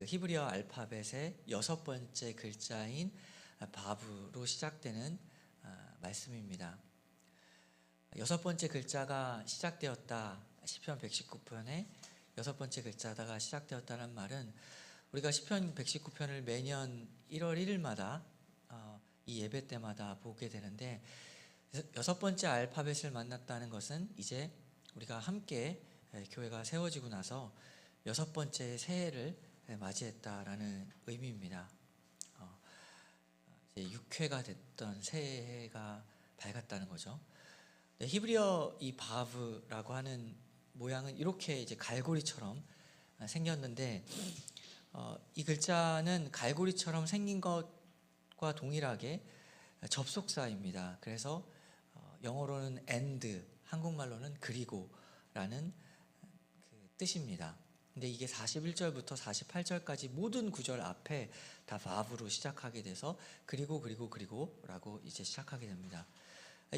히브리어 알파벳의 6번째 글자인 바브로 시작되는 말씀입니다. 6번째 글자가 시작되었다. 시편 119편의 6번째 글자가 시작되었다는 말은 우리가 시편 119편을 매년 1월 1일마다 이 예배 때마다 보게 되는데, 6번째 알파벳을 만났다는 것은 이제 우리가 함께 교회가 세워지고 나서 6번째 새해를 맞이했다라는 의미입니다. 이제 6회가 됐던 새해가 밝았다는 거죠. 히브리어 이 바브라고 하는 모양은 이렇게 이제 갈고리처럼 생겼는데, 이 글자는 갈고리처럼 생긴 것과 동일하게 접속사입니다. 그래서 영어로는 and, 한국말로는 그리고라는 그 뜻입니다. 근데 이게 41절부터 48절까지 모든 구절 앞에 다 바브로 시작하게 돼서 그리고라고 이제 시작하게 됩니다.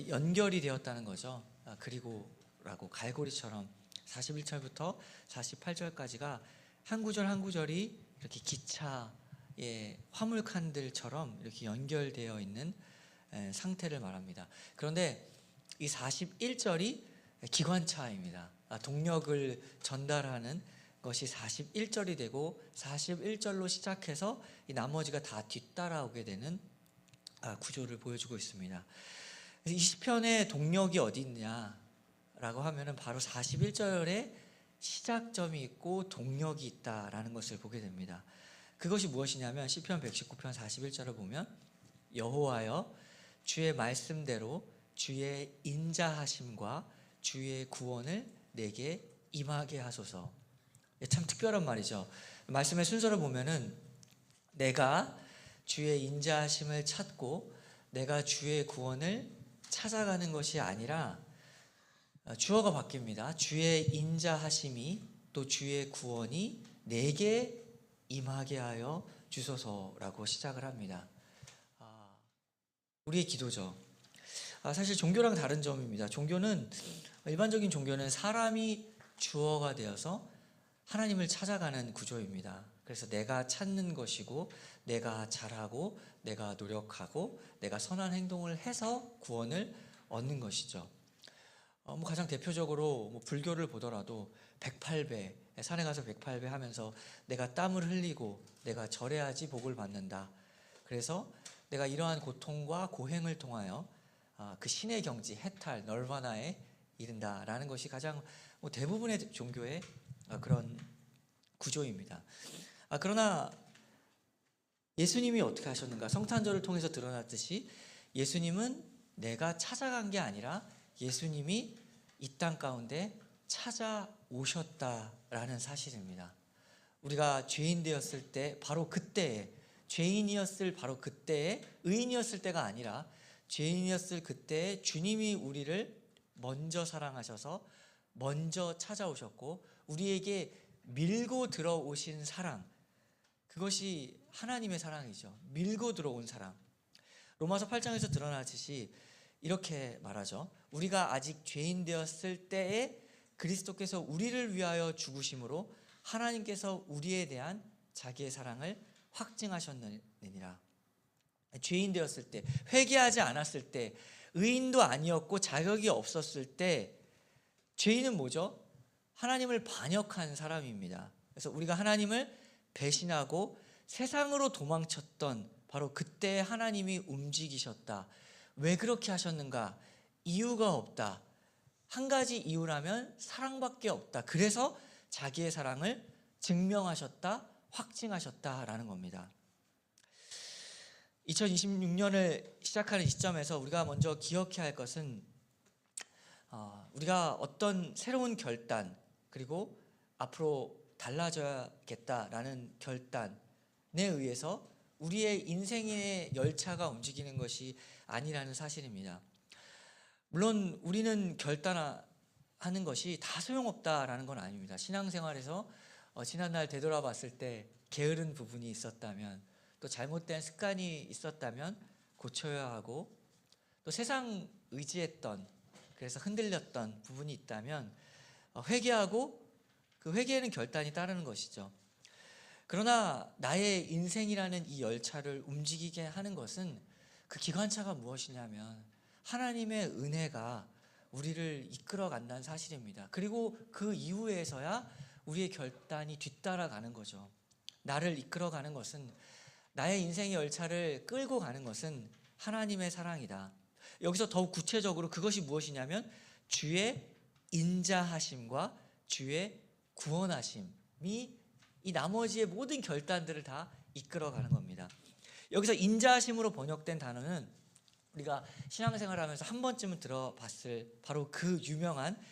연결이 되었다는 거죠. 그리고라고 갈고리처럼 41절부터 48절까지가 한 구절 한 구절이 이렇게 기차의 화물칸들처럼 이렇게 연결되어 있는 상태를 말합니다. 그런데 이 41절이 기관차입니다. 동력을 전달하는 것이 41절이 되고 41절로 시작해서 이 나머지가 다 뒤따라오게 되는 구조를 보여주고 있습니다. 이 시편의 동력이 어디 있냐라고 하면은 바로 41절에 시작점이 있고 동력이 있다라는 것을 보게 됩니다. 그것이 무엇이냐면 시편 119편 41절을 보면 여호와여 주의 말씀대로 주의 인자하심과 주의 구원을 내게 임하게 하소서. 참 특별한 말이죠. 말씀의 순서를 보면은 내가 주의 인자하심을 찾고 내가 주의 구원을 찾아가는 것이 아니라 주어가 바뀝니다. 주의 인자하심이 또 주의 구원이 내게 임하게 하여 주소서라고 시작을 합니다. 우리의 기도죠. 사실 종교랑 다른 점입니다. 일반적인 종교는 사람이 주어가 되어서 하나님을 찾아가는 구조입니다. 그래서 내가 찾는 것이고 내가 잘하고 내가 노력하고 내가 선한 행동을 해서 구원을 얻는 것이죠. 가장 대표적으로 불교를 보더라도 108배, 산에 가서 108배 하면서 내가 땀을 흘리고 내가 절해야지 복을 받는다. 그래서 내가 이러한 고통과 고행을 통하여 그 신의 경지, 해탈, 널바나에 이른다라는 것이 가장 대부분의 종교의 그런 구조입니다. 그러나 예수님이 어떻게 하셨는가? 성탄절을 통해서 드러났듯이 예수님은 내가 찾아간 게 아니라 예수님이 이 땅 가운데 찾아오셨다라는 사실입니다. 우리가 죄인 되었을 때 바로 그때에, 죄인이었을 바로 그때에, 의인이었을 때가 아니라 죄인이었을 그때에 주님이 우리를 먼저 사랑하셔서 먼저 찾아오셨고 우리에게 밀고 들어오신 사랑, 그것이 하나님의 사랑이죠. 밀고 들어온 사랑. 로마서 8장에서 드러나듯이 이렇게 말하죠. 우리가 아직 죄인 되었을 때에 그리스도께서 우리를 위하여 죽으심으로 하나님께서 우리에 대한 자기의 사랑을 확증하셨느니라. 죄인 되었을 때, 회개하지 않았을 때, 의인도 아니었고 자격이 없었을 때 죄인은 뭐죠? 하나님을 반역한 사람입니다. 그래서 우리가 하나님을 배신하고 세상으로 도망쳤던 바로 그때 하나님이 움직이셨다. 왜 그렇게 하셨는가? 이유가 없다. 한 가지 이유라면 사랑밖에 없다. 그래서 자기의 사랑을 증명하셨다, 확증하셨다라는 겁니다. 2026년을 시작하는 시점에서 우리가 먼저 기억해야 할 것은 우리가 어떤 새로운 결단, 그리고 앞으로 달라져야겠다라는 결단에 의해서 우리의 인생의 열차가 움직이는 것이 아니라는 사실입니다. 물론 우리는 결단하는 것이 다 소용없다라는 건 아닙니다. 신앙생활에서 지난날 되돌아봤을 때 게으른 부분이 있었다면, 또 잘못된 습관이 있었다면 고쳐야 하고, 또 세상 의지했던, 그래서 흔들렸던 부분이 있다면 회개하고 그 회개에는 결단이 따르는 것이죠. 그러나 나의 인생이라는 이 열차를 움직이게 하는 것은 그 기관차가 무엇이냐면 하나님의 은혜가 우리를 이끌어 간다는 사실입니다. 그리고 그 이후에서야 우리의 결단이 뒤따라가는 거죠. 나를 이끌어 가는 것은, 나의 인생의 열차를 끌고 가는 것은 하나님의 사랑이다. 여기서 더욱 구체적으로 그것이 무엇이냐면 주의 인자하심과 주의 구원하심이 이 나머지의 모든 결단들을 다 이끌어가는 겁니다. 여기서 인자하심으로 번역된 단어는 우리가 신앙생활하면서 한 번쯤은 들어봤을 바로 그 유명한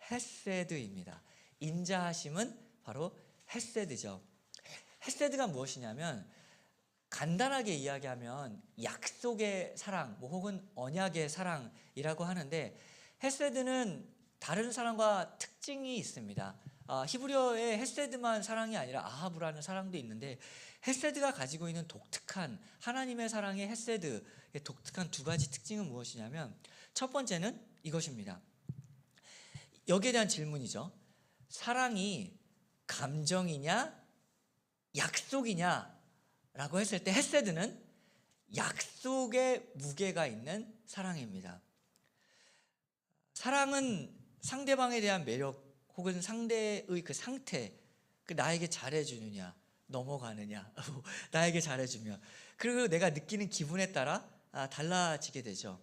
헤세드입니다. 인자하심은 바로 헤세드죠. 헤세드가 무엇이냐면 간단하게 이야기하면 약속의 사랑, 혹은 언약의 사랑이라고 하는데, 헤세드는 다른 사랑과 특징이 있습니다. 히브리어의 헤세드만 사랑이 아니라 아하브라는 사랑도 있는데, 헤세드가 가지고 있는 독특한 하나님의 사랑의 헤세드의 독특한 두 가지 특징은 무엇이냐면, 첫 번째는 이것입니다. 여기에 대한 질문이죠. 사랑이 감정이냐 약속이냐 라고 했을 때 헤세드는 약속의 무게가 있는 사랑입니다. 사랑은 상대방에 대한 매력 혹은 상대의 그 상태, 나에게 잘해주느냐 넘어가느냐 나에게 잘해주면, 그리고 내가 느끼는 기분에 따라 달라지게 되죠.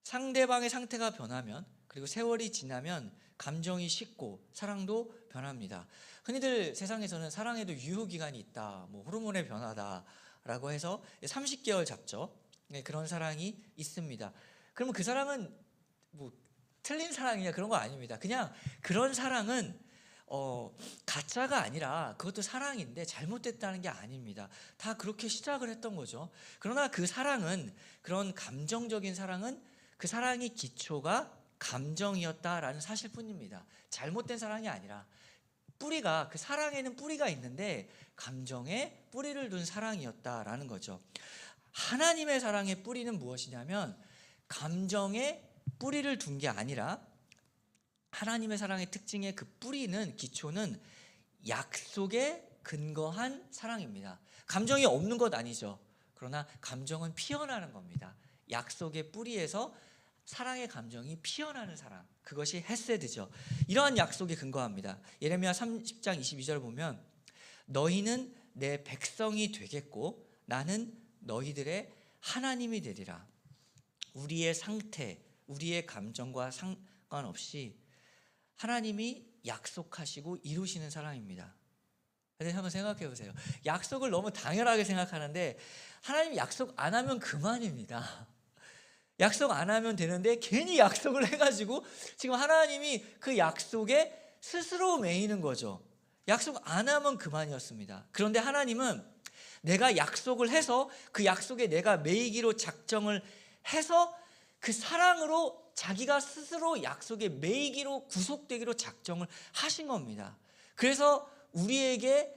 상대방의 상태가 변하면, 그리고 세월이 지나면 감정이 식고 사랑도 변합니다. 흔히들 세상에서는 사랑에도 유효기간이 있다, 호르몬의 변화다라고 해서 30개월 잡죠. 그런 사랑이 있습니다. 그러면 그 사랑은 틀린 사랑이냐 그런 거 아닙니다. 그냥 그런 사랑은 가짜가 아니라 그것도 사랑인데 잘못됐다는 게 아닙니다. 다 그렇게 시작을 했던 거죠. 그러나 그 사랑은, 그런 감정적인 사랑은 그 사랑의 기초가 감정이었다라는 사실뿐입니다. 잘못된 사랑이 아니라 뿌리가, 그 사랑에는 뿌리가 있는데 감정에 뿌리를 둔 사랑이었다라는 거죠. 하나님의 사랑의 뿌리는 무엇이냐면 감정에 뿌리를 둔 게 아니라, 하나님의 사랑의 특징의 그 뿌리는, 기초는 약속에 근거한 사랑입니다. 감정이 없는 것 아니죠. 그러나 감정은 피어나는 겁니다. 약속의 뿌리에서 사랑의 감정이 피어나는 사랑, 그것이 헤세드죠. 이러한 약속에 근거합니다. 예레미야 30장 22절 보면 너희는 내 백성이 되겠고 나는 너희들의 하나님이 되리라. 우리의 상태, 우리의 감정과 상관없이 하나님이 약속하시고 이루시는 사랑입니다. 근데 한번 생각해 보세요. 약속을 너무 당연하게 생각하는데 하나님이 약속 안 하면 그만입니다. 약속 안 하면 되는데 괜히 약속을 해가지고 지금 하나님이 그 약속에 스스로 매이는 거죠. 약속 안 하면 그만이었습니다. 그런데 하나님은 내가 약속을 해서 그 약속에 내가 매이기로 작정을 해서 그 사랑으로 자기가 스스로 약속에 매이기로, 구속되기로 작정을 하신 겁니다. 그래서 우리에게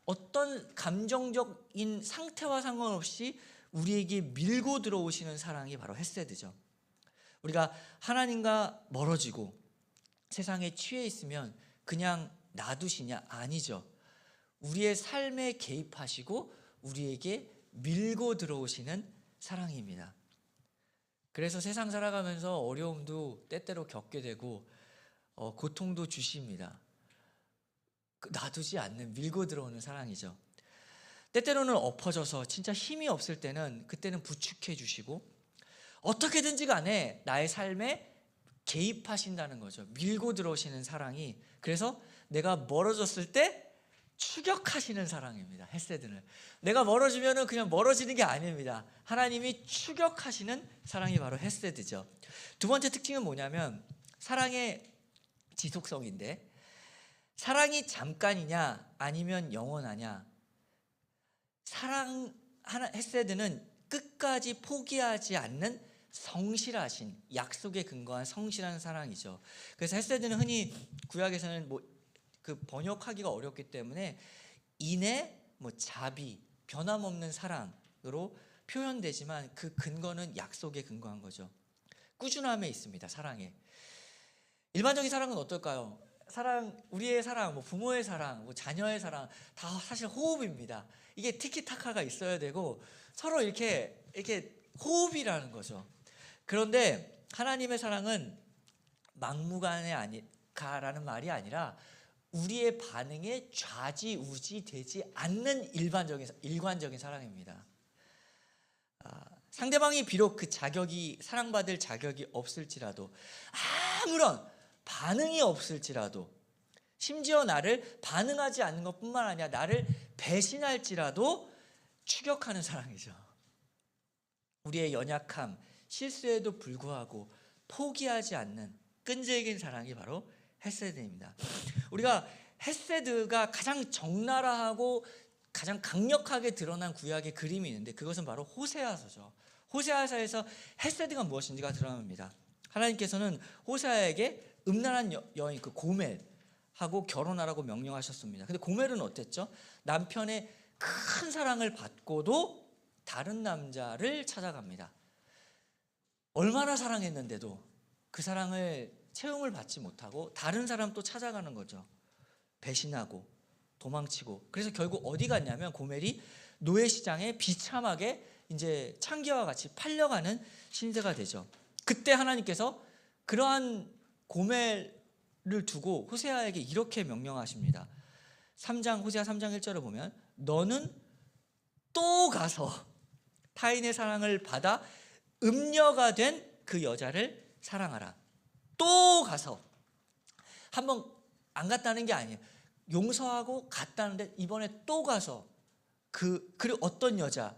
어떤 감정적인 상태와 상관없이 우리에게 밀고 들어오시는 사랑이 바로 헤세드죠. 우리가 하나님과 멀어지고 세상에 취해 있으면 그냥 놔두시냐? 아니죠. 우리의 삶에 개입하시고 우리에게 밀고 들어오시는 사랑입니다. 그래서 세상 살아가면서 어려움도 때때로 겪게 되고 고통도 주십니다. 놔두지 않는, 밀고 들어오는 사랑이죠. 때때로는 엎어져서 진짜 힘이 없을 때는, 그때는 부축해 주시고 어떻게든지 간에 나의 삶에 개입하신다는 거죠. 밀고 들어오시는 사랑이. 그래서 내가 멀어졌을 때 추격하시는 사랑입니다. 헤세드는 내가 멀어지면 그냥 멀어지는 게 아닙니다. 하나님이 추격하시는 사랑이 바로 헤세드죠. 두 번째 특징은 뭐냐면 사랑의 지속성인데, 사랑이 잠깐이냐 아니면 영원하냐. 헤세드는 끝까지 포기하지 않는 성실하신, 약속에 근거한 성실한 사랑이죠. 그래서 헤세드는 흔히 구약에서는 그 번역하기가 어렵기 때문에 인애, 자비, 변함없는 사랑으로 표현되지만 그 근거는 약속에 근거한 거죠. 꾸준함에 있습니다. 사랑에. 일반적인 사랑은 어떨까요? 사랑, 우리의 사랑, 뭐 부모의 사랑, 뭐 자녀의 사랑 다 사실 호흡입니다. 이게 티키타카가 있어야 되고 서로 이렇게 호흡이라는 거죠. 그런데 하나님의 사랑은 막무가내 아니가라는 말이 아니라 우리의 반응에 좌지우지 되지 않는 일관적인 사랑입니다. 상대방이 비록 그 자격이, 사랑받을 자격이 없을지라도, 아무런 반응이 없을지라도, 심지어 나를 반응하지 않는 것뿐만 아니라 나를 배신할지라도 추격하는 사랑이죠. 우리의 연약함, 실수에도 불구하고 포기하지 않는 끈질긴 사랑이 바로 헤세드입니다. 우리가 헤세드가 가장 적나라하고 가장 강력하게 드러난 구약의 그림이 있는데 그것은 바로 호세아서죠. 호세아서에서 헤세드가 무엇인지가 드러납니다. 하나님께서는 호세아에게 음란한 여인 그 고멜하고 결혼하라고 명령하셨습니다. 근데 고멜은 어땠죠? 남편의 큰 사랑을 받고도 다른 남자를 찾아갑니다. 얼마나 사랑했는데도 그 사랑을 채움을 받지 못하고 다른 사람 또 찾아가는 거죠. 배신하고 도망치고. 그래서 결국 어디 갔냐면 고멜이 노예시장에 비참하게 이제 창기와 같이 팔려가는 신세가 되죠. 그때 하나님께서 그러한 고멜을 두고 호세아에게 이렇게 명령하십니다. 호세아 3장 1절을 보면 너는 또 가서 타인의 사랑을 받아 음녀가 된 그 여자를 사랑하라. 또 가서, 한번 안 갔다는 게 아니에요. 용서하고 갔다는데 이번에 또 가서 그리고 어떤 여자,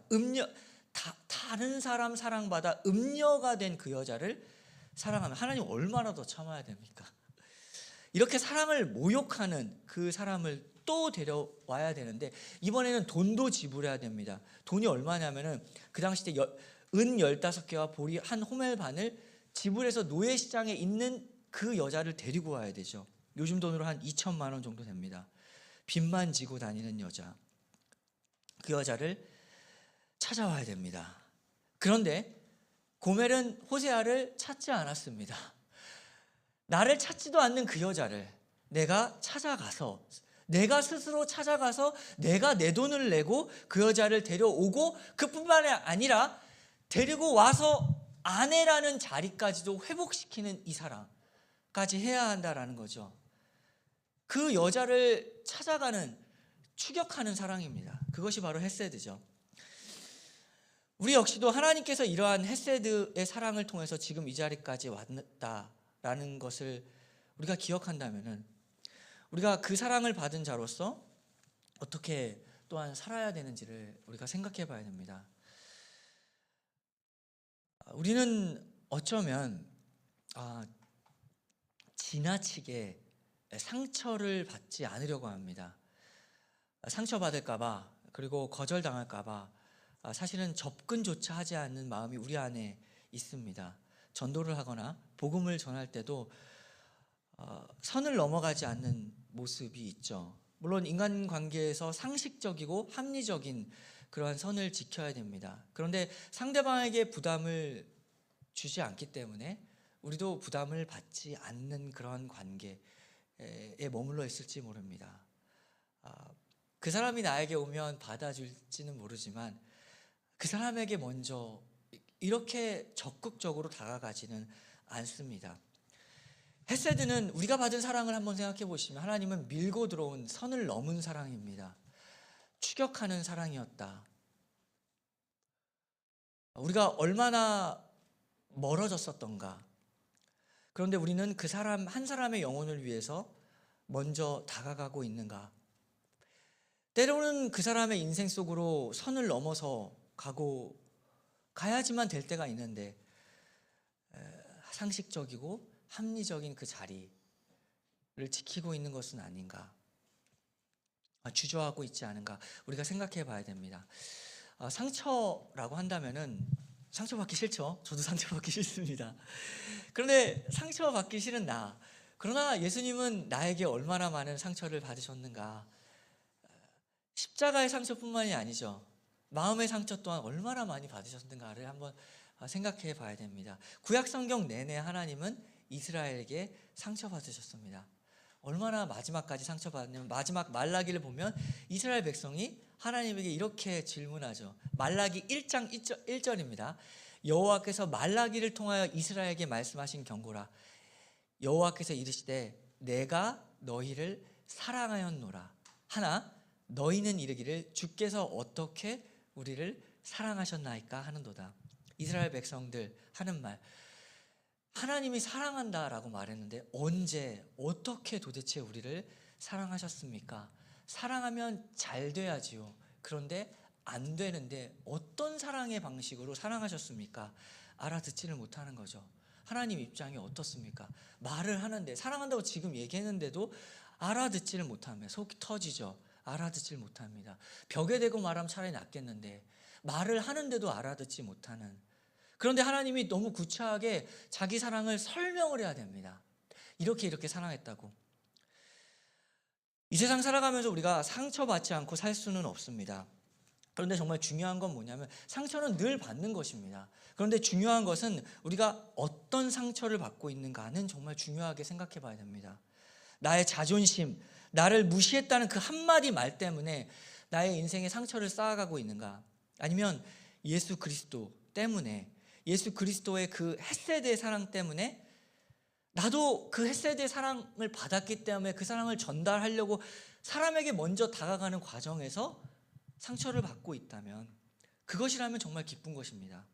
다른 사람 사랑받아 음녀가 된 그 여자를 사랑하면 하나님 얼마나 더 참아야 됩니까? 이렇게 사랑을 모욕하는 그 사람을 또 데려와야 되는데 이번에는 돈도 지불해야 됩니다. 돈이 얼마냐면은 그 당시 때 은 15개와 보리 한 호멜 반을 지불해서 노예시장에 있는 그 여자를 데리고 와야 되죠. 요즘 돈으로 한 2천만 원 정도 됩니다. 빚만 지고 다니는 여자, 그 여자를 찾아와야 됩니다. 그런데 고멜은 호세아를 찾지 않았습니다. 나를 찾지도 않는 그 여자를 내가 스스로 찾아가서 내가 내 돈을 내고 그 여자를 데려오고 그뿐만이 아니라 데리고 와서 아내라는 자리까지도 회복시키는 이 사랑까지 해야 한다라는 거죠. 그 여자를 찾아가는, 추격하는 사랑입니다. 그것이 바로 헤세드죠. 우리 역시도 하나님께서 이러한 헤세드의 사랑을 통해서 지금 이 자리까지 왔다라는 것을 우리가 기억한다면은 우리가 그 사랑을 받은 자로서 어떻게 또한 살아야 되는지를 우리가 생각해 봐야 됩니다. 우리는 어쩌면 지나치게 상처를 받지 않으려고 합니다. 상처받을까 봐, 그리고 거절당할까 봐 사실은 접근조차 하지 않는 마음이 우리 안에 있습니다. 전도를 하거나 복음을 전할 때도 선을 넘어가지 않는 모습이 있죠. 물론 인간관계에서 상식적이고 합리적인 그러한 선을 지켜야 됩니다. 그런데 상대방에게 부담을 주지 않기 때문에 우리도 부담을 받지 않는 그러한 관계에 머물러 있을지 모릅니다. 그 사람이 나에게 오면 받아줄지는 모르지만 그 사람에게 먼저 이렇게 적극적으로 다가가지는 않습니다. 헤세드는 우리가 받은 사랑을 한번 생각해 보시면 하나님은 밀고 들어온 선을 넘은 사랑입니다. 추격하는 사랑이었다. 우리가 얼마나 멀어졌었던가. 그런데 우리는 그 사람 한 사람의 영혼을 위해서 먼저 다가가고 있는가. 때로는 그 사람의 인생 속으로 선을 넘어서 가야지만 될 때가 있는데 상식적이고 합리적인 그 자리를 지키고 있는 것은 아닌가, 주저하고 있지 않은가 우리가 생각해 봐야 됩니다. 상처라고 한다면은 상처받기 싫죠. 저도 상처받기 싫습니다. 그런데 상처받기 싫은 그러나 예수님은 나에게 얼마나 많은 상처를 받으셨는가. 십자가의 상처뿐만이 아니죠. 마음의 상처 또한 얼마나 많이 받으셨는가를 한번 생각해 봐야 됩니다. 구약 성경 내내 하나님은 이스라엘에게 상처받으셨습니다. 얼마나 마지막까지 상처받았냐면 마지막 말라기를 보면 이스라엘 백성이 하나님에게 이렇게 질문하죠. 말라기 1장 1절입니다. 여호와께서 말라기를 통하여 이스라엘에게 말씀하신 경고라. 여호와께서 이르시되 내가 너희를 사랑하였노라. 하나 너희는 이르기를 주께서 어떻게 우리를 사랑하셨나이까 하는도다. 이스라엘 백성들 하는 말, 하나님이 사랑한다라고 말했는데 언제 어떻게 도대체 우리를 사랑하셨습니까? 사랑하면 잘 돼야지요. 그런데 안 되는데 어떤 사랑의 방식으로 사랑하셨습니까? 알아듣지를 못하는 거죠. 하나님 입장이 어떻습니까? 말을 하는데 사랑한다고 지금 얘기했는데도 알아듣지를 못하면 속이 터지죠. 알아듣지를 못합니다. 벽에 대고 말하면 차라리 낫겠는데 말을 하는데도 알아듣지 못하는, 그런데 하나님이 너무 구차하게 자기 사랑을 설명을 해야 됩니다. 이렇게 사랑했다고. 이 세상 살아가면서 우리가 상처받지 않고 살 수는 없습니다. 그런데 정말 중요한 건 뭐냐면 상처는 늘 받는 것입니다. 그런데 중요한 것은 우리가 어떤 상처를 받고 있는가는 정말 중요하게 생각해 봐야 됩니다. 나의 자존심, 나를 무시했다는 그 한마디 말 때문에 나의 인생에 상처를 쌓아가고 있는가? 아니면 예수 그리스도 때문에, 예수 그리스도의 그 헷세드의 사랑 때문에 나도 그 헷세드의 사랑을 받았기 때문에 그 사랑을 전달하려고 사람에게 먼저 다가가는 과정에서 상처를 받고 있다면 그것이라면 정말 기쁜 것입니다.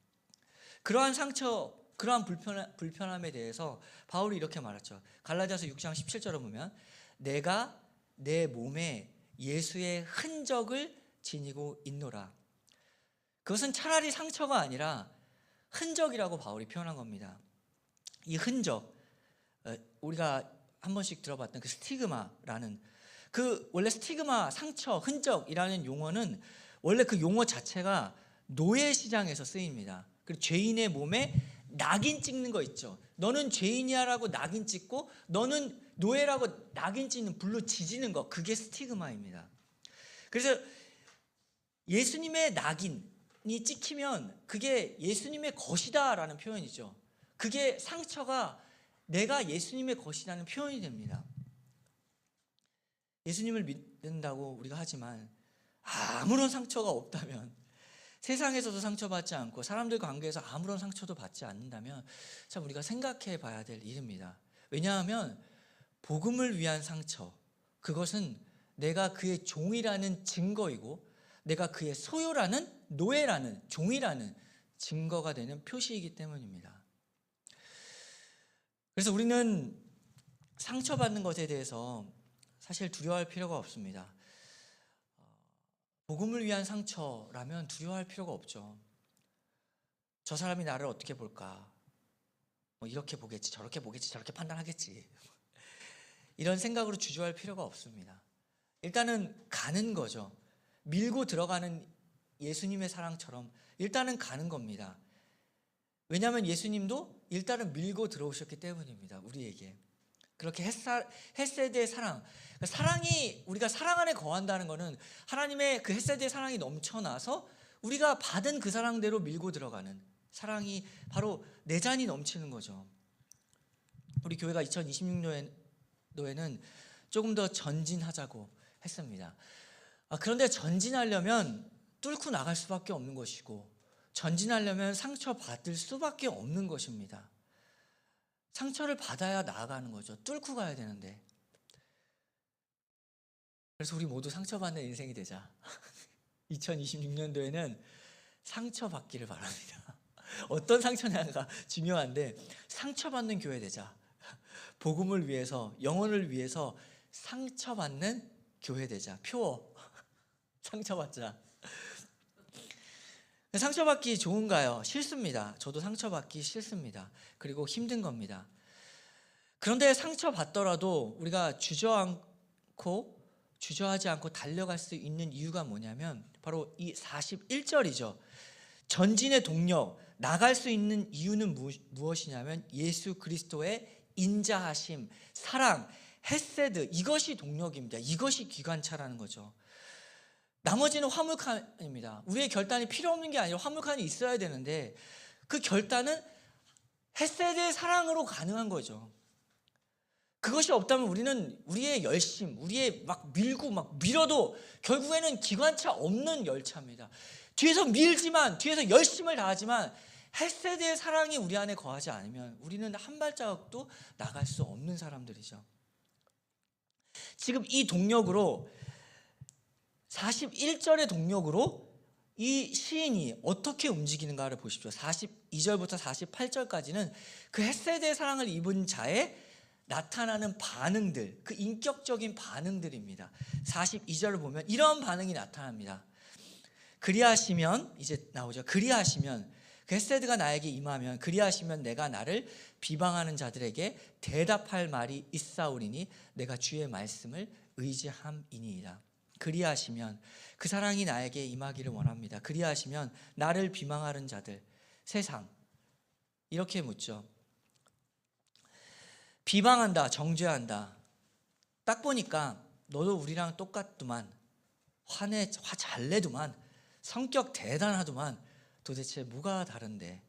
그러한 상처, 그러한 불편함에 대해서 바울이 이렇게 말했죠. 갈라디아서 6장 17절을 보면 내가 내 몸에 예수의 흔적을 지니고 있노라. 그것은 차라리 상처가 아니라 흔적이라고 바울이 표현한 겁니다. 이 흔적, 우리가 한 번씩 들어봤던 그 스티그마라는, 그 원래 스티그마, 상처, 흔적이라는 용어는 원래 그 용어 자체가 노예 시장에서 쓰입니다. 그리고 죄인의 몸에 낙인 찍는 거 있죠. 너는 죄인이야라고 낙인 찍고 너는 노예라고 낙인 찍는, 불로 지지는 거, 그게 스티그마입니다. 그래서 예수님의 낙인이 찍히면 그게 예수님의 것이다라는 표현이죠. 그게 상처가 내가 예수님의 것이라는 표현이 됩니다. 예수님을 믿는다고 우리가 하지만 아무런 상처가 없다면, 세상에서도 상처받지 않고 사람들 관계에서 아무런 상처도 받지 않는다면 참 우리가 생각해 봐야 될 일입니다. 왜냐하면 복음을 위한 상처, 그것은 내가 그의 종이라는 증거이고 내가 그의 소유라는, 노예라는, 종이라는 증거가 되는 표시이기 때문입니다. 그래서 우리는 상처받는 것에 대해서 사실 두려워할 필요가 없습니다. 복음을 위한 상처라면 두려워할 필요가 없죠. 저 사람이 나를 어떻게 볼까? 이렇게 보겠지, 저렇게 보겠지, 저렇게 판단하겠지. 이런 생각으로 주저할 필요가 없습니다. 일단은 가는 거죠. 밀고 들어가는 예수님의 사랑처럼 일단은 가는 겁니다. 왜냐하면 예수님도 일단은 밀고 들어오셨기 때문입니다. 우리에게. 그렇게 헷세드의 사랑, 사랑이, 우리가 사랑 안에 거한다는 것은 하나님의 그 헷세드의 사랑이 넘쳐나서 우리가 받은 그 사랑대로 밀고 들어가는 사랑이 바로 내 잔이 넘치는 거죠. 우리 교회가 2026년도에는 조금 더 전진하자고 했습니다. 그런데 전진하려면 뚫고 나갈 수밖에 없는 것이고, 전진하려면 상처받을 수밖에 없는 것입니다. 상처를 받아야 나아가는 거죠. 뚫고 가야 되는데. 그래서 우리 모두 상처받는 인생이 되자. 2026년도에는 상처받기를 바랍니다. 어떤 상처냐가 중요한데 상처받는 교회 되자. 복음을 위해서, 영혼을 위해서 상처받는 교회 되자. 표어. 상처받자. 상처받기 좋은가요? 싫습니다. 저도 상처받기 싫습니다. 그리고 힘든 겁니다. 그런데 상처받더라도 우리가 주저하지 않고 달려갈 수 있는 이유가 뭐냐면 바로 이 41절이죠. 전진의 동력, 나갈 수 있는 이유는 무엇이냐면 예수 그리스도의 인자하심, 사랑, 헷세드, 이것이 동력입니다. 이것이 기관차라는 거죠. 나머지는 화물칸입니다. 우리의 결단이 필요 없는 게 아니라 화물칸이 있어야 되는데 그 결단은 헷세드의 사랑으로 가능한 거죠. 그것이 없다면 우리는 우리의 열심, 우리의 막 밀고 막 밀어도 결국에는 기관차 없는 열차입니다. 뒤에서 밀지만, 뒤에서 열심을 다하지만 헷세드의 사랑이 우리 안에 거하지 않으면 우리는 한 발자국도 나갈 수 없는 사람들이죠. 지금 이 동력으로 41절의 동력으로 이 시인이 어떻게 움직이는가를 보십시오. 42절부터 48절까지는 그 헷세드의 사랑을 입은 자의 나타나는 반응들, 그 인격적인 반응들입니다. 42절을 보면 이런 반응이 나타납니다. 그리하시면, 이제 나오죠. 그리하시면, 그 헷세드가 나에게 임하면, 그리하시면 내가 나를 비방하는 자들에게 대답할 말이 있사오리니 내가 주의 말씀을 의지함이니이다. 그리하시면, 그 사랑이 나에게 임하기를 원합니다. 그리하시면 나를 비방하는 자들, 세상, 이렇게 묻죠. 비방한다, 정죄한다. 딱 보니까 너도 우리랑 똑같더만, 화 잘 내더만, 성격 대단하더만, 도대체 뭐가 다른데?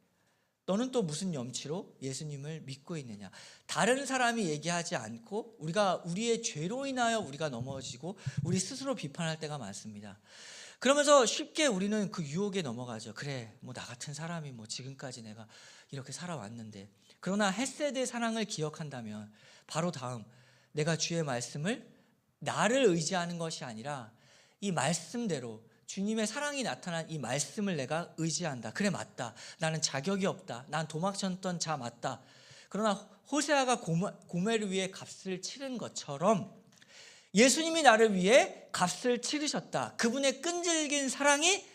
너는 또 무슨 염치로 예수님을 믿고 있느냐? 다른 사람이 얘기하지 않고 우리가 우리의 죄로 인하여 우리가 넘어지고 우리 스스로 비판할 때가 많습니다. 그러면서 쉽게 우리는 그 유혹에 넘어가죠. 그래, 뭐 나 같은 사람이 뭐 지금까지 내가 이렇게 살아왔는데. 그러나 헷세드의 사랑을 기억한다면 바로 다음, 내가 주의 말씀을 나를 의지하는 것이 아니라 이 말씀대로 주님의 사랑이 나타난 이 말씀을 내가 의지한다. 그래, 맞다. 나는 자격이 없다. 난 도망쳤던 자 맞다. 그러나 호세아가 고멜을 위해 값을 치른 것처럼 예수님이 나를 위해 값을 치르셨다. 그분의 끈질긴 사랑이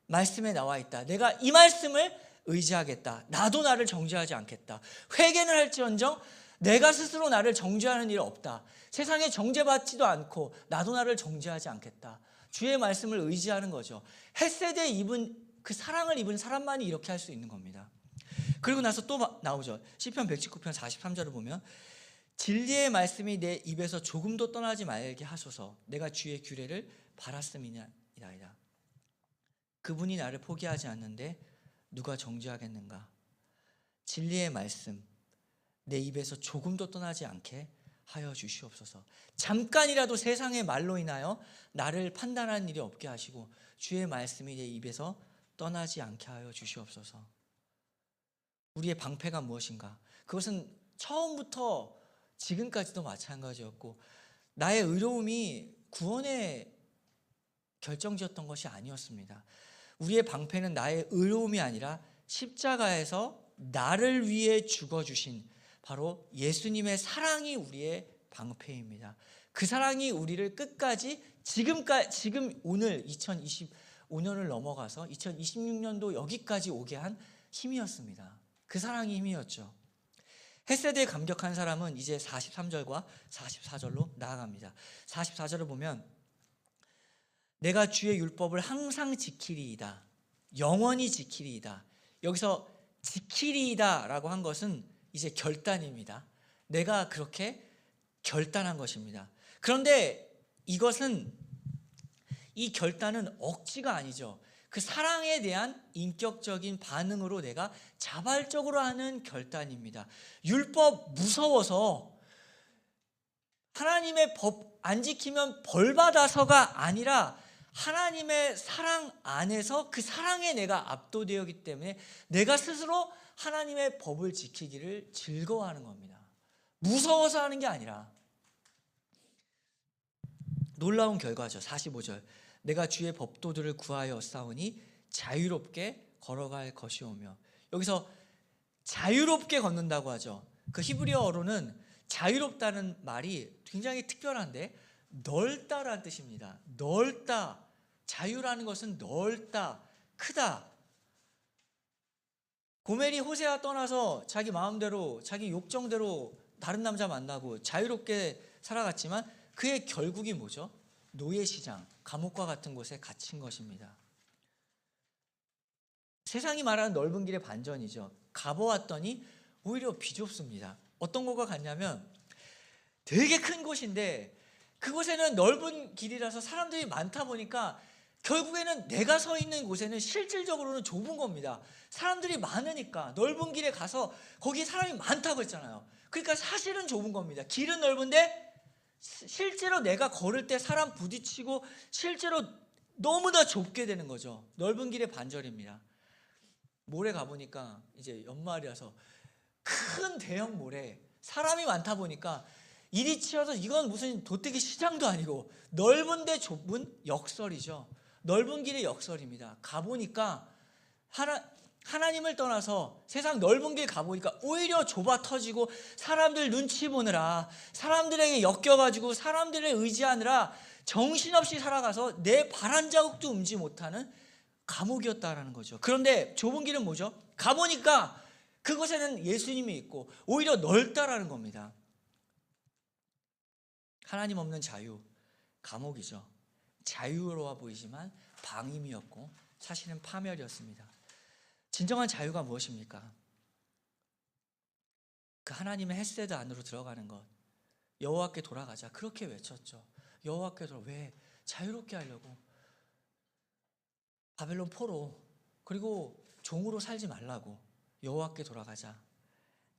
말씀에 나와 있다. 내가 이 말씀을 의지하겠다. 나도 나를 정죄하지 않겠다. 회개는 할지언정 내가 스스로 나를 정죄하는 일 없다. 세상에 정죄받지도 않고 나도 나를 정죄하지 않겠다. 주의 말씀을 의지하는 거죠. 헷세드에 입은 그 사랑을 입은 사람만이 이렇게 할 수 있는 겁니다. 그리고 나서 또 나오죠. 시편 119편 43절을 보면 진리의 말씀이 내 입에서 조금도 떠나지 말게 하소서. 내가 주의 규례를 바랐음이나이다. 그분이 나를 포기하지 않는데 누가 정죄하겠는가? 진리의 말씀 내 입에서 조금도 떠나지 않게 하여 주시옵소서. 잠깐이라도 세상의 말로 인하여 나를 판단하는 일이 없게 하시고 주의 말씀이 내 입에서 떠나지 않게 하여 주시옵소서. 우리의 방패가 무엇인가? 그것은 처음부터 지금까지도 마찬가지였고 나의 의로움이 구원의 결정지었던 것이 아니었습니다. 우리의 방패는 나의 의로움이 아니라 십자가에서 나를 위해 죽어주신 바로 예수님의 사랑이 우리의 방패입니다. 그 사랑이 우리를 끝까지 지금 오늘 2025년을 넘어가서 2026년도 여기까지 오게 한 힘이었습니다. 그 사랑이 힘이었죠. 헷세드에 감격한 사람은 이제 43절과 44절로 나아갑니다. 44절을 보면 내가 주의 율법을 항상 지키리이다. 영원히 지키리이다. 여기서 지키리이다 라고 한 것은 이제 결단입니다. 내가 그렇게 결단한 것입니다. 그런데 이 결단은 억지가 아니죠. 그 사랑에 대한 인격적인 반응으로 내가 자발적으로 하는 결단입니다. 율법 무서워서 하나님의 법 안 지키면 벌 받아서가 아니라 하나님의 사랑 안에서 그 사랑에 내가 압도되었기 때문에 내가 스스로 하나님의 법을 지키기를 즐거워하는 겁니다. 무서워서 하는 게 아니라. 놀라운 결과죠. 45절 내가 주의 법도들을 구하여 싸우니 자유롭게 걸어갈 것이오며. 여기서 자유롭게 걷는다고 하죠. 그 히브리어로는 자유롭다는 말이 굉장히 특별한데 넓다라는 뜻입니다. 넓다. 자유라는 것은 넓다, 크다. 고멜이 호세아 떠나서 자기 마음대로 자기 욕정대로 다른 남자 만나고 자유롭게 살아갔지만 그의 결국이 뭐죠? 노예시장, 감옥과 같은 곳에 갇힌 것입니다. 세상이 말하는 넓은 길의 반전이죠. 가보았더니 오히려 비좁습니다. 어떤 곳과 같냐면 되게 큰 곳인데 그곳에는 넓은 길이라서 사람들이 많다 보니까 결국에는 내가 서 있는 곳에는 실질적으로는 좁은 겁니다. 사람들이 많으니까 넓은 길에 가서 거기 사람이 많다고 했잖아요. 그러니까 사실은 좁은 겁니다. 길은 넓은데 실제로 내가 걸을 때 사람 부딪히고 실제로 너무나 좁게 되는 거죠. 넓은 길의 반절입니다. 몰에 가보니까 이제 연말이라서 큰 대형 몰에 사람이 많다 보니까 이리 치여서 이건 무슨 도떼기 시장도 아니고 넓은데 좁은 역설이죠. 넓은 길의 역설입니다. 가보니까 하나님을 떠나서 세상 넓은 길 가보니까 오히려 좁아 터지고 사람들 눈치 보느라, 사람들에게 엮여가지고 사람들을 의지하느라 정신없이 살아가서 내 발 한 자국도 움지 못하는 감옥이었다라는 거죠. 그런데 좁은 길은 뭐죠? 가보니까 그곳에는 예수님이 있고 오히려 넓다라는 겁니다. 하나님 없는 자유, 감옥이죠. 자유로워 보이지만 방임이었고 사실은 파멸이었습니다. 진정한 자유가 무엇입니까? 그 하나님의 헤세드 안으로 들어가는 것. 여호와께 돌아가자. 그렇게 외쳤죠. 여호와께 돌아. 왜? 자유롭게 하려고. 바벨론 포로, 그리고 종으로 살지 말라고. 여호와께 돌아가자.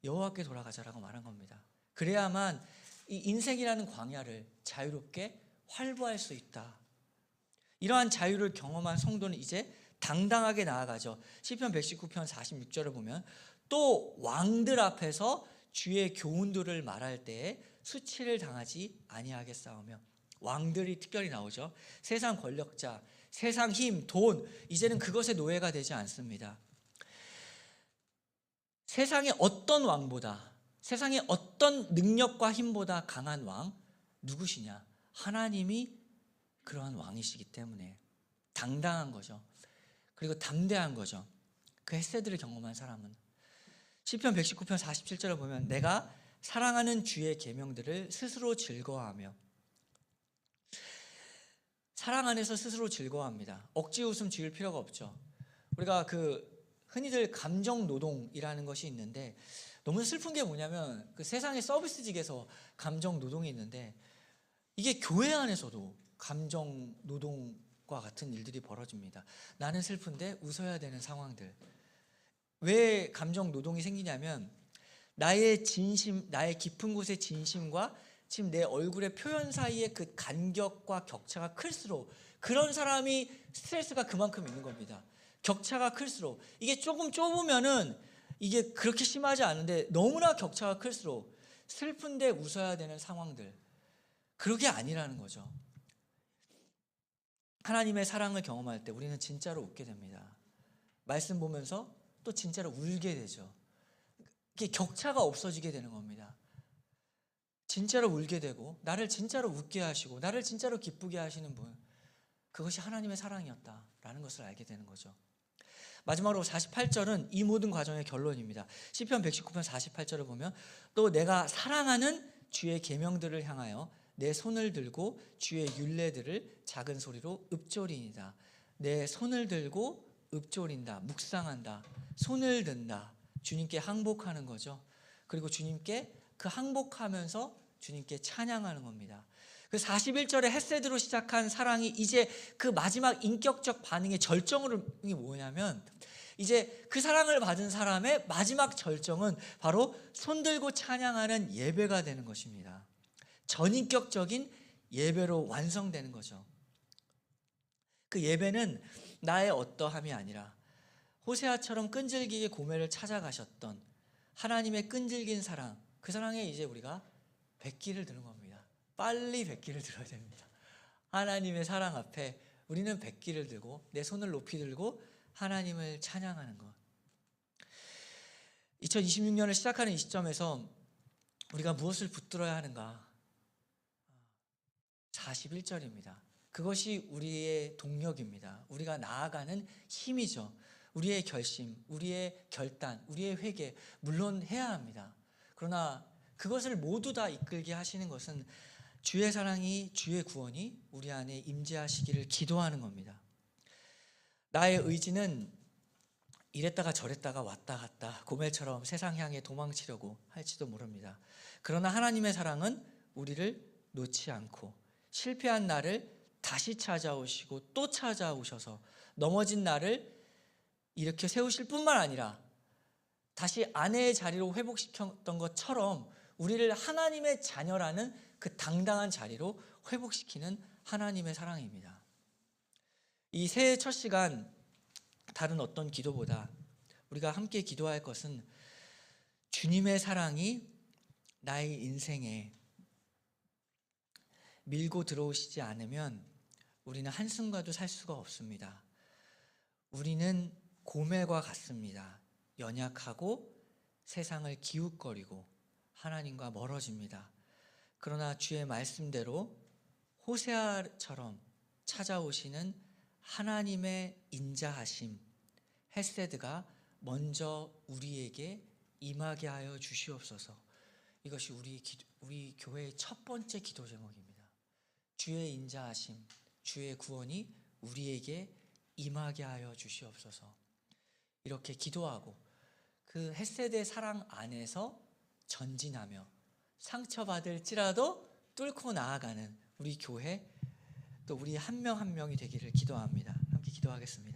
여호와께 돌아가자라고 말한 겁니다. 그래야만 이 인생이라는 광야를 자유롭게 활보할 수 있다. 이러한 자유를 경험한 성도는 이제 당당하게 나아가죠. 시편 119편 46절을 보면 또 왕들 앞에서 주의 교훈들을 말할 때에 수치를 당하지 아니하겠사오며, 왕들이 특별히 나오죠. 세상 권력자, 세상 힘, 돈, 이제는 그것의 노예가 되지 않습니다. 세상의 어떤 왕보다, 세상의 어떤 능력과 힘보다 강한 왕 누구시냐? 하나님이 그러한 왕이시기 때문에 당당한 거죠. 그리고 담대한 거죠. 그 헤세드를 경험한 사람은. 시편 119편 47절을 보면 내가 사랑하는 주의 계명들을 스스로 즐거워하며, 사랑 안에서 스스로 즐거워합니다. 억지 웃음 지을 필요가 없죠. 우리가 흔히들 감정 노동이라는 것이 있는데, 너무 슬픈 게 뭐냐면 그 세상의 서비스직에서 감정 노동이 있는데 이게 교회 안에서도 감정 노동과 같은 일들이 벌어집니다. 나는 슬픈데 웃어야 되는 상황들. 왜 감정 노동이 생기냐면 나의 진심, 나의 깊은 곳의 진심과 지금 내 얼굴의 표현 사이의 그 간격과 격차가 클수록 그런 사람이 스트레스가 그만큼 있는 겁니다. 격차가 클수록, 이게 조금 좁으면은 이게 그렇게 심하지 않은데 너무나 격차가 클수록 슬픈데 웃어야 되는 상황들, 그게 아니라는 거죠. 하나님의 사랑을 경험할 때 우리는 진짜로 웃게 됩니다. 말씀 보면서 또 진짜로 울게 되죠. 이게 격차가 없어지게 되는 겁니다. 진짜로 울게 되고 나를 진짜로 웃게 하시고 나를 진짜로 기쁘게 하시는 분, 그것이 하나님의 사랑이었다라는 것을 알게 되는 거죠. 마지막으로 48절은 이 모든 과정의 결론입니다. 시편 119편 48절을 보면 또 내가 사랑하는 주의 계명들을 향하여 내 손을 들고 주의 율례들을 작은 소리로 읊조리이다. 내 손을 들고 읊조린다, 묵상한다, 손을 든다. 주님께 항복하는 거죠. 그리고 주님께 그 항복하면서 주님께 찬양하는 겁니다. 그 41절의 헤세드로 시작한 사랑이 이제 그 마지막 인격적 반응의 절정이 뭐냐면, 이제 그 사랑을 받은 사람의 마지막 절정은 바로 손들고 찬양하는 예배가 되는 것입니다. 전인격적인 예배로 완성되는 거죠. 그 예배는 나의 어떠함이 아니라 호세아처럼 끈질기게 고멜을 찾아가셨던 하나님의 끈질긴 사랑, 그 사랑에 이제 우리가 백기를 드는 겁니다. 빨리 백기를 들어야 됩니다. 하나님의 사랑 앞에 우리는 백기를 들고 내 손을 높이 들고 하나님을 찬양하는 것. 2026년을 시작하는 이 시점에서 우리가 무엇을 붙들어야 하는가? 41절입니다. 그것이 우리의 동력입니다. 우리가 나아가는 힘이죠. 우리의 결심, 우리의 결단, 우리의 회개, 물론 해야 합니다. 그러나 그것을 모두 다 이끌게 하시는 것은 주의 사랑이, 주의 구원이 우리 안에 임재하시기를 기도하는 겁니다. 나의 의지는 이랬다가 저랬다가 왔다 갔다 고멜처럼 세상 향해 도망치려고 할지도 모릅니다. 그러나 하나님의 사랑은 우리를 놓지 않고 실패한 나를 다시 찾아오시고 또 찾아오셔서 넘어진 나를 일으켜 세우실 뿐만 아니라 다시 아내의 자리로 회복시켰던 것처럼 우리를 하나님의 자녀라는 그 당당한 자리로 회복시키는 하나님의 사랑입니다. 이 새해 첫 시간 다른 어떤 기도보다 우리가 함께 기도할 것은 주님의 사랑이 나의 인생에 밀고 들어오시지 않으면 우리는 한순간도 살 수가 없습니다. 우리는 고멜과 같습니다. 연약하고 세상을 기웃거리고 하나님과 멀어집니다. 그러나 주의 말씀대로 호세아처럼 찾아오시는 하나님의 인자하심, 헤세드가 먼저 우리에게 임하게 하여 주시옵소서. 이것이 우리 교회의 첫 번째 기도 제목입니다. 주의 인자하심, 주의 구원이 우리에게 임하게 하여 주시옵소서. 이렇게 기도하고 그 헤세드의 사랑 안에서 전진하며 상처받을지라도 뚫고 나아가는 우리 교회, 또 우리 한 명 한 명이 되기를 기도합니다. 함께 기도하겠습니다.